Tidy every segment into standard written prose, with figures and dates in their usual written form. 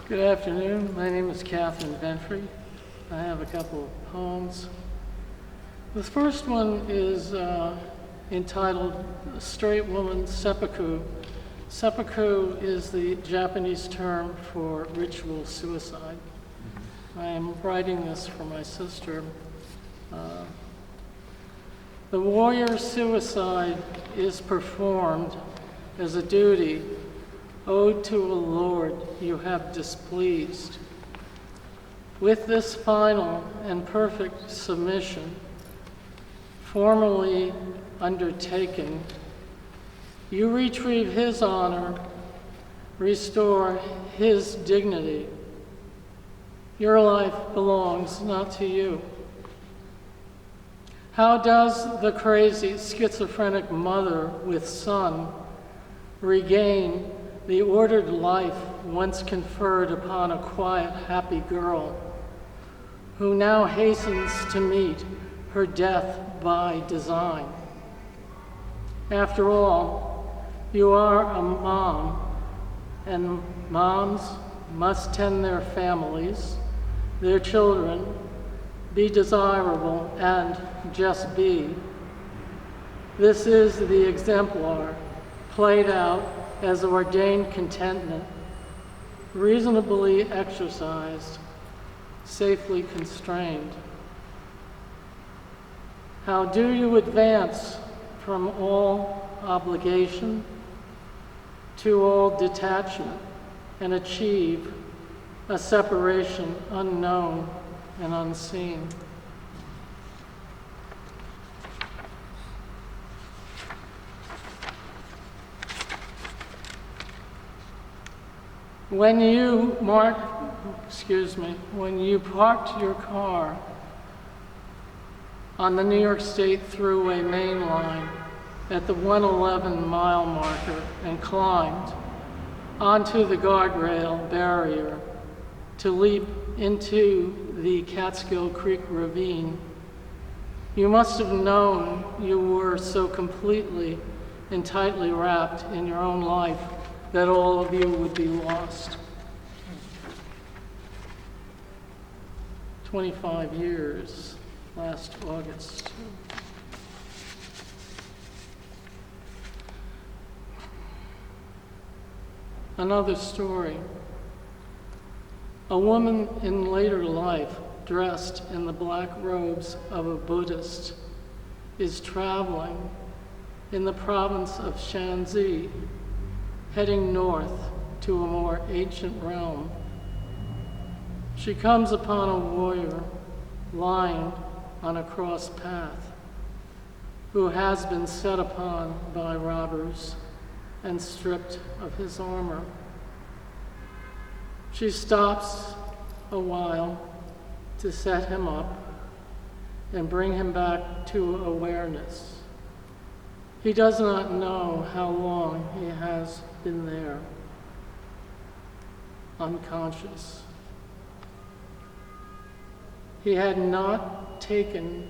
Good afternoon. My name is Ventry. I have a couple of poems. The first one is entitled Straight Woman Seppuku. Seppuku is the Japanese term for ritual suicide. I am writing this for my sister. The warrior suicide is performed as a duty owed to a lord you have displeased. With this final and perfect submission, formally undertaken, you retrieve his honor, restore his dignity. Your life belongs not to you. How does the crazy, schizophrenic mother with son regain the ordered life once conferred upon a quiet, happy girl who now hastens to meet her death by design? After all, you are a mom, and moms must tend their families, their children, be desirable, and just be. This is the exemplar played out as ordained contentment, reasonably exercised, safely constrained. How do you advance from all obligation to all detachment and achieve a separation unknown and unseen? When you parked your car on the New York State Thruway main line at the 111 mile marker and climbed onto the guardrail barrier to leap into the Catskill Creek ravine, you must have known you were so completely and tightly wrapped in your own life that all of you would be lost. 25 years last August. Another story. A woman in later life, dressed in the black robes of a Buddhist, is traveling in the province of Shanxi, heading north to a more ancient realm. She comes upon a warrior lying on a cross path who has been set upon by robbers and stripped of his armor. She stops a while to set him up and bring him back to awareness. He does not know how long he has been there, unconscious. He had not taken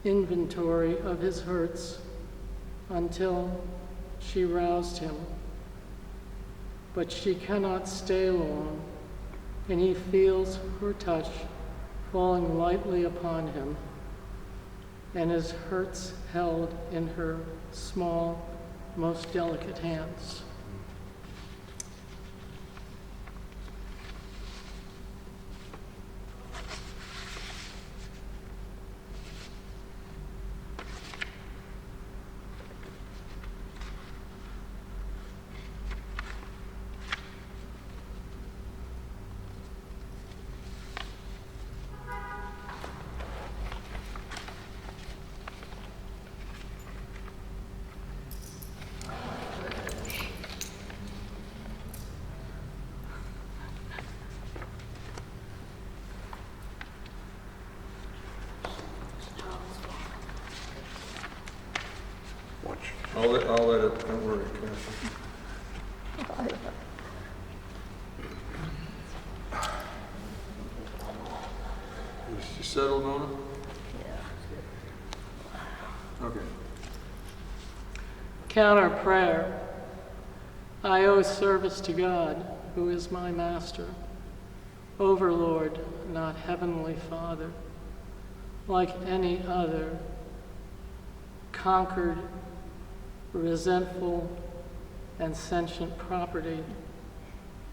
inventory of his hurts until she roused him. But she cannot stay long, and he feels her touch falling lightly upon him, and his hurts held in her small, most delicate hands. I'll let it, don't worry, Kathy. You settled on it? Yeah. Okay. Counter prayer. I owe service to God. who is my master, overlord, not heavenly Father, like any other, conquered, resentful, and sentient property.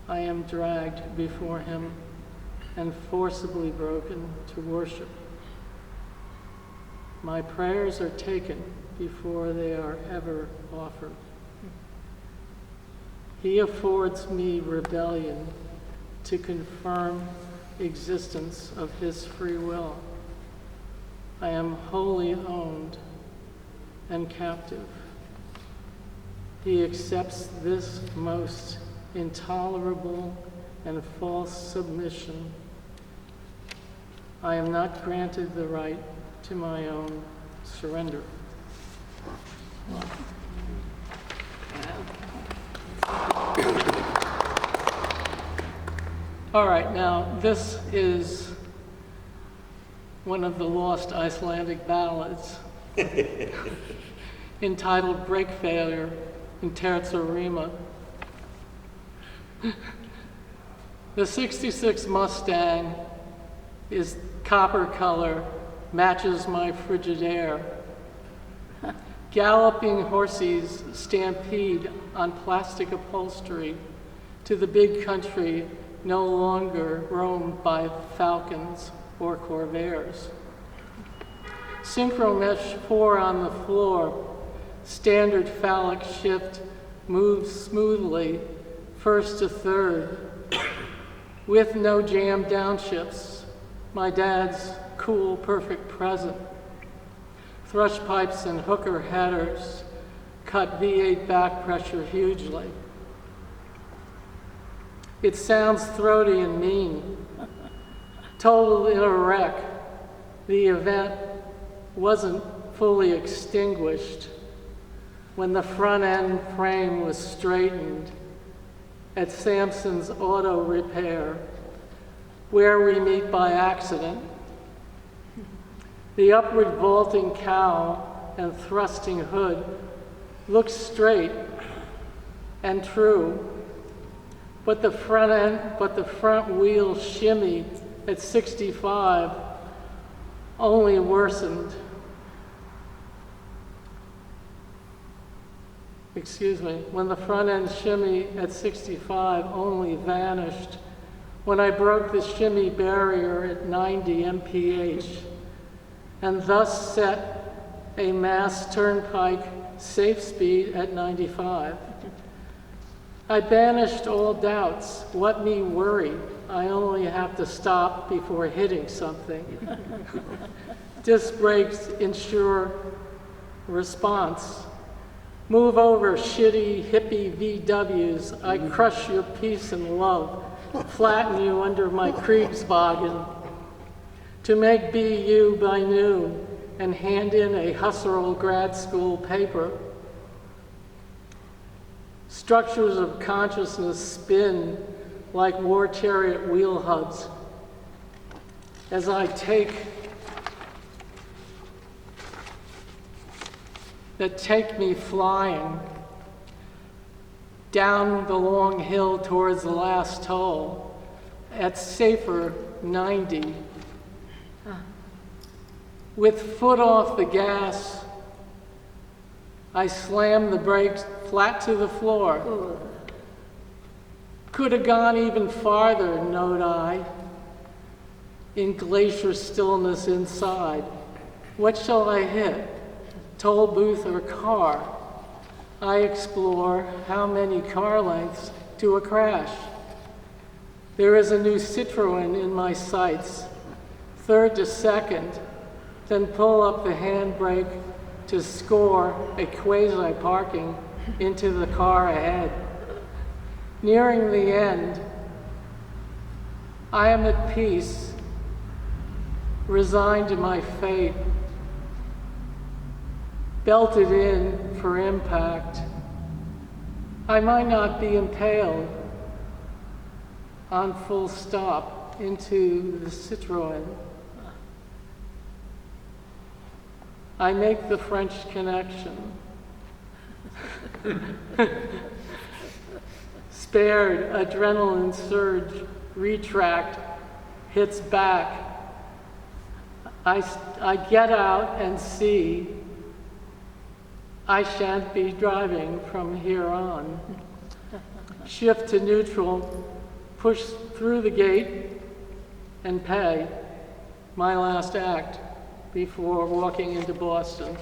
I am dragged before him and forcibly broken to worship. My prayers are taken before they are ever offered. He affords me rebellion to confirm existence of his free will. I am wholly owned and captive. He accepts this most intolerable and false submission. I am not granted the right to my own surrender. All right, now this is one of the lost Icelandic ballads entitled Brake Failure in Terza Rima. The 66 Mustang is copper color, matches my Frigidaire. Galloping horses stampede on plastic upholstery to the big country no longer roamed by falcons or corvairs. Synchro mesh 4 on the floor, standard phallic shift moves smoothly, first to third, with no jam downshifts. My dad's cool, perfect present. Thrush pipes and hooker headers cut V8 back pressure hugely. It sounds throaty and mean. Total in a wreck. The event wasn't fully extinguished when the front end frame was straightened at Sampson's Auto Repair, where we meet by accident. The upward vaulting cowl and thrusting hood look straight and true, but the front wheel shimmy at 65 only worsened. When the front end shimmy at 65 only vanished when I broke the shimmy barrier at 90 mph and thus set a mass turnpike safe speed at 95. I banished all doubts. What me worry? I only have to stop before hitting something. Disc brakes ensure response. Move over, shitty, hippie VWs. I crush your peace and love, flatten you under my Kriegswagen. To make BU by noon and hand in a Husserl grad school paper. Structures of consciousness spin like war chariot wheel hubs as I take me flying down the long hill towards the last toll at safer 90. With foot off the gas, I slam the brakes flat to the floor. Could have gone even farther, note I, in glacier stillness inside. What shall I hit? Toll booth or car? I explore how many car lengths to a crash. There is a new Citroën in my sights, third to second, then pull up the handbrake to score a quasi-parking into the car ahead. Nearing the end, I am at peace, resigned to my fate, belted in for impact. I might not be impaled on full stop into the Citroën. I make the French connection. Spared, adrenaline surge, retract, hits back. I get out and see I shan't be driving from here on. Shift to neutral, push through the gate, and pay. My last act before walking into Boston.